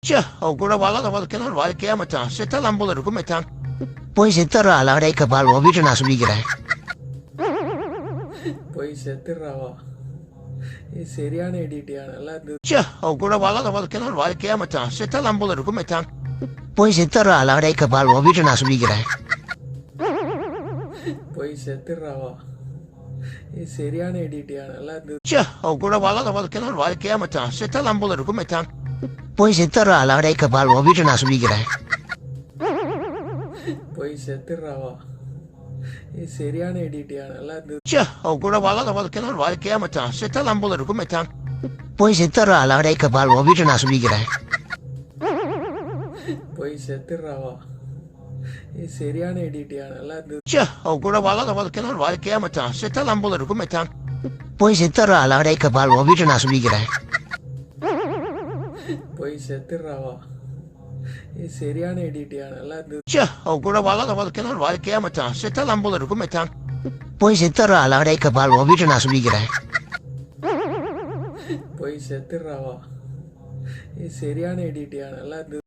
ச்சே, அவ கூட வளர வாழ்க்கைன்னு ஒரு வாழ்க்கையா மச்சான். செத்தலாம் போல இருக்கும் மச்சான். போய் செத்துறா அலாடே கபால், உன் வீட்டை நான் சொல்லிக்கிறேன். போய் செத்துடுறாவா? இது சரியான எடிட்டியா? நல்லா இருந்தது. ச்சே, அவ கூட வளர வாழ்க்கைன்னு ஒரு வாழ்க்கையா மச்சான். செத்தலாம் போல இருக்கும் மச்சான். போய் செத்துறா அலாடே கபால், உன் வீட்டை நான் சொல்லிக்கிறேன். போய் செத்துடுறாவா? இது சரியான எடிட்டியா? நல்லா இருந்தது. ச்சே, அவ கூட வளர வாழ்க்கைன்னு ஒரு வாழ்க்கையா மச்சான். செத்தலாம் போல இருக்கும் மச்சான். போய் செத்துறா அலாடே கபால், உன் வீட்டை நான் சொல்லிக்கிறேன். போய் செத்துடுறாவா? இது சரியான எடிட்டியா? நல்லா இருந்தது. ச்சே, அவ கூட வளர வாழ்க்கைன்னு ஒரு வாழ்க்கையா மச்சான். செத்தலாம் போல இருக்கும் மச்சான். போய் செத்துறா அலாடே கபால், உன் வீட்டை நான் சொல்லிக்கிறேன். போய் செத்துடுறாவா? இது சரியான எடிட்டியா? நல்லா இருந்தது. ச்சே, அவ கூட வளர வாழ்க்கைன்னு ஒரு வாழ்க்கையா மச்சான். செத்தலாம் போல இருக்கும் மச்சான். போய் செத்துறா அலாடே கபால், உன் வீட்டை நான் சொல்லிக்கிறேன். போய் செத்துடுறாவா? இது சரியான எடிட்டியா? நல்லா இருந்தது. ச்சே, அவ கூட வளர வாழ்க்கைன்னு ஒரு வாழ்க்கையா மச்சான். செத்தலாம் போல இருக்கும் மச்சான். போய் செத்துறா அலாடே கபால், உன் வீட்டை நான் சொல்லிக்கிறேன். போய் செத்துடுறாவா? இது சரியான எடிட்டியா? நல்லா இருந்தது.